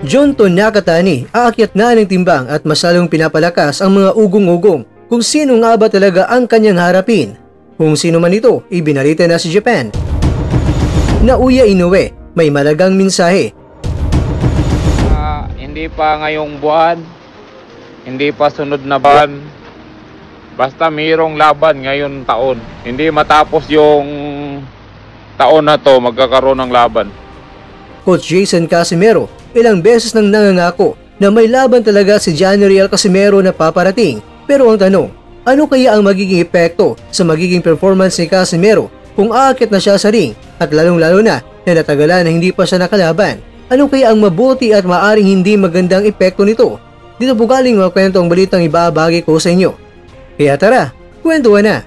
Jonton Nakatani, aakyat na ng timbang at masyadong pinapalakas ang mga ugong-ugong kung sino nga ba talaga ang kanyang harapin. Kung sino man ito, ibinalita na si Japan. Naoya Inoue, may malagang mensahe. Hindi pa ngayong buwan, hindi pa sunod na buwan, basta mayroong laban ngayon taon. Hindi matapos yung taon na to, magkakaroon ng laban. Coach Jason Casimero, ilang beses nang nangangako na may laban talaga si Janriel Casimero na paparating. Pero ang tanong, ano kaya ang magiging epekto sa magiging performance ni Casimero kung aakit na siya sa ring at lalong-lalo na natagalan na hindi pa siya nakalaban? Ano kaya ang mabuti at maaring hindi magandang epekto nito? Dito po galing mga kwento ang balitang ibabagi ko sa inyo. Kaya tara, kwentuhan na!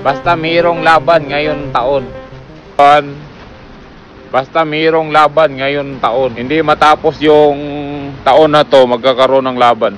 Basta mayroong laban ngayon taon. Basta mayroong laban ngayon taon. Hindi matapos yung taon na to, magkakaroon ng laban.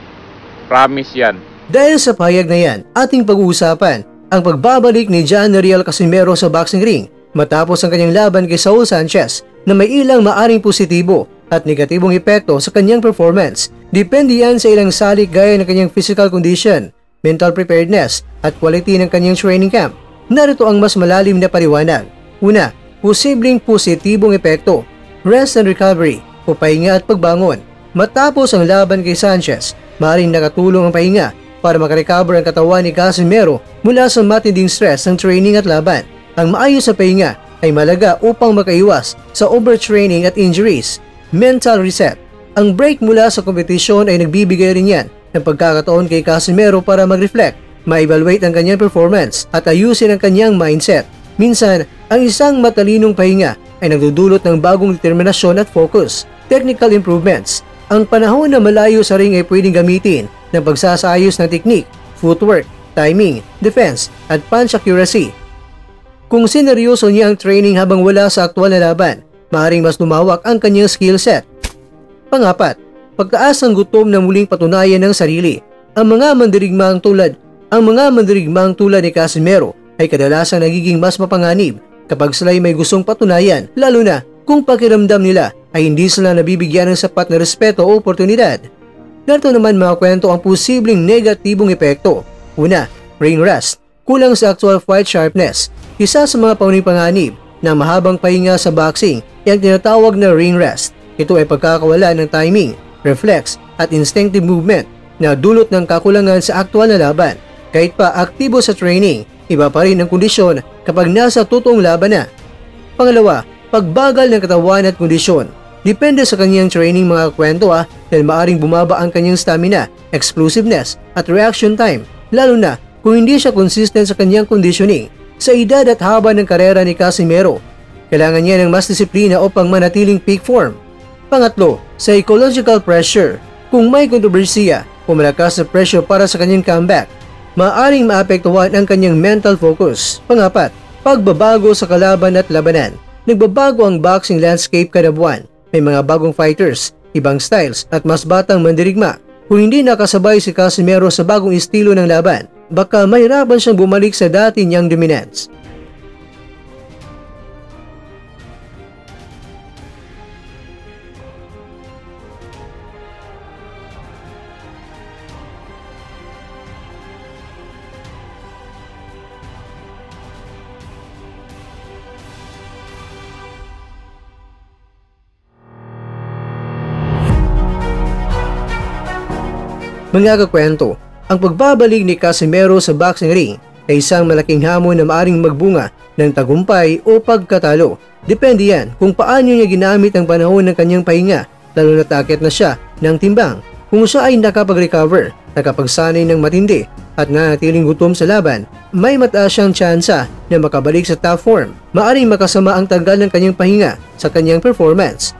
Promise yan. Dahil sa payag na yan, ating pag-uusapan ang pagbabalik ni Janriel Casimero sa boxing ring matapos ang kanyang laban kay Saul Sanchez na may ilang maaring positibo at negatibong epekto sa kanyang performance. Depende yan sa ilang salik gaya ng kanyang physical condition, mental preparedness at quality ng kanyang training camp. Narito ang mas malalim na paliwanag. Una, posibleng positibong epekto, rest and recovery o pahinga at pagbangon. Matapos ang laban kay Sanchez, maaaring nakatulong ang pahinga para makarecover ang katawan ni Casimero mula sa matinding stress ng training at laban. Ang maayos na pahinga ay malaga upang makaiwas sa overtraining at injuries. Mental reset. Ang break mula sa kompetisyon ay nagbibigay rin yan ng pagkakataon kay Casimero para mag-reflect, ma-evaluate ang kanyang performance at ayusin ang kanyang mindset. Minsan, ang isang matalinong pahinga ay nagdudulot ng bagong determinasyon at focus. Technical improvements. Ang panahon na malayo sa ring ay pwedeng gamitin ng pagsasayos ng technique, footwork, timing, defense, at punch accuracy. Kung sineryoso niya ang training habang wala sa aktwal na laban, maaaring mas lumawak ang kanyang skill set. Pangapat, pagtaas ng gutom na muling patunayan ng sarili. Ang mga mandirigmang tulad ni Casimero ay kadalasang nagiging mas mapanganib kapag sila'y may gustong patunayan, lalo na kung pakiramdam nila ay hindi sila nabibigyan ng sapat na respeto o oportunidad. Narito naman mga kwento ang posibleng negatibong epekto. Una, ring rust. Kulang sa actual fight sharpness. Isa sa mga panganib ng mahabang pahinga sa boxing ay ang tinatawag na ring rust. Ito ay pagkakawala ng timing, reflex at instinctive movement na dulot ng kakulangan sa aktwal na laban. Kahit pa aktibo sa training, iba pa rin ang kondisyon kapag nasa totoong laban na. Pangalawa, pagbagal ng katawan at kondisyon. Depende sa kanyang training mga kwento dahil maaring bumaba ang kanyang stamina, explosiveness at reaction time, lalo na kung hindi siya consistent sa kanyang conditioning. Sa edad at haba ng karera ni Casimero, kailangan niya ng mas disiplina upang manatiling peak form. Pangatlo, psychological pressure. Kung may kontrobersiya o malakas na pressure para sa kanyang comeback, maaaring maapektuhan ang kanyang mental focus. Pangapat, pagbabago sa kalaban at labanan. Nagbabago ang boxing landscape kada buwan. May mga bagong fighters, ibang styles at mas batang mandirigma. Kung hindi nakasabay si Casimero sa bagong estilo ng laban, baka mahirapan siyang bumalik sa dati niyang dominance. Mga kakwento, ang pagbabalik ni Casimero sa boxing ring ay isang malaking hamon na maaring magbunga ng tagumpay o pagkatalo. Depende yan kung paano niya ginamit ang panahon ng kanyang pahinga, lalo na takit na siya ng timbang. Kung siya ay nakapag-recover, nakapagsanay ng matindi at nanatiling gutom sa laban, may mataas siyang tsansa na makabalik sa top form. Maaring makasama ang tagal ng kanyang pahinga sa kanyang performance.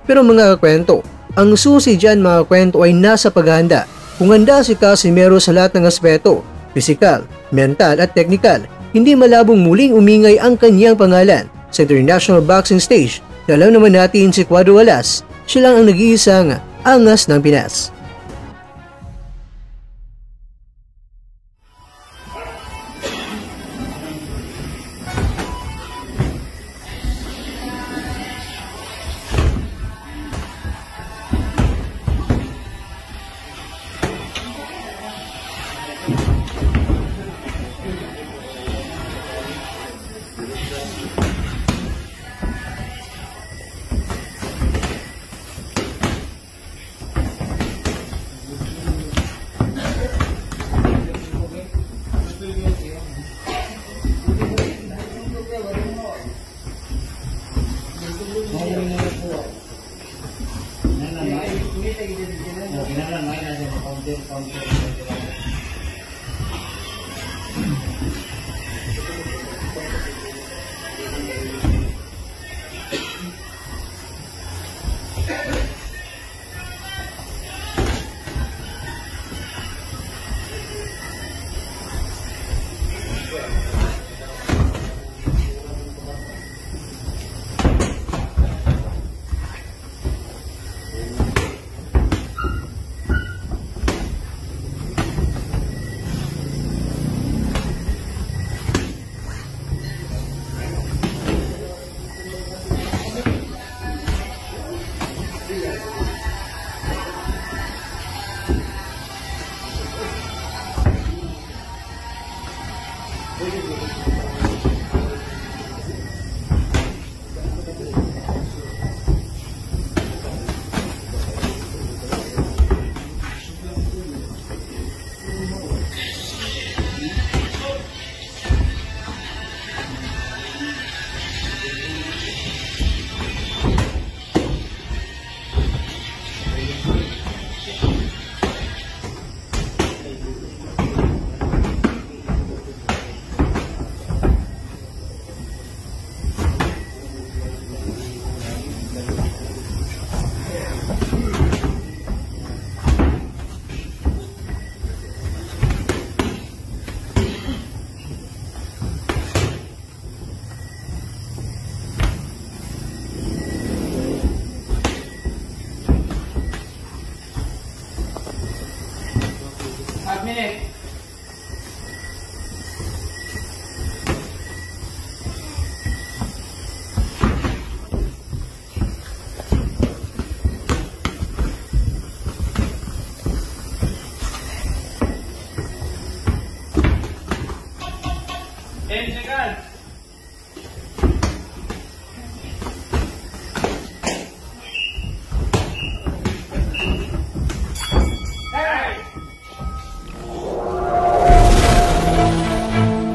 Pero mga kakwento, ang susi dyan mga kwento ay nasa paghahanda. Kung handa si Casimero sa lahat ng aspeto, physical, mental at technical, hindi malabong muling umingay ang kanyang pangalan sa international boxing stage. Alam naman natin si Cuadro Alas, siya lang ang nag-iisang angas ng Pinas.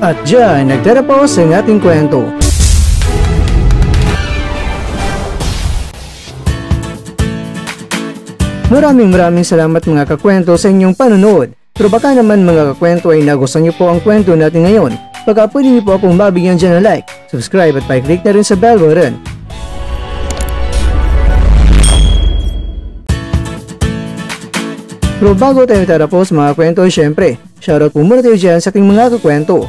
At dyan, nagtatapos ang ating kwento. Maraming salamat mga kakwento sa inyong panonood. Pero baka naman mga kakwento ay nagustuhan niyo po ang kwento natin ngayon. Baka pwede niyo po akong mabigyan dyan ng like, subscribe at pa-click na rin sa bell button. Pero bago tayo tatapos mga kwento, syempre, shoutout po muna tayo dyan sa ating mga kakwento.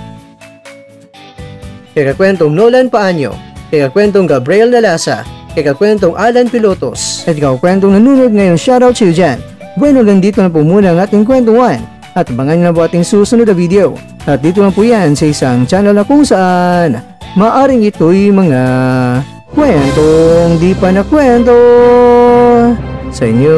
Kay kakwentong Nolan Paanyo, kay kakwentong Gabriel Nalasa, kay kakwentong Alan Pilotos, at kakwentong nanunod ngayon, shoutout sa iyo dyan. Bueno, hanggang dito na po muna ang ating kwentuhan, at abangan nyo na po ating susunod na video. At dito na po yan sa isang channel na kung saan maaring ito'y mga kwentong di pa na kwento sa inyo.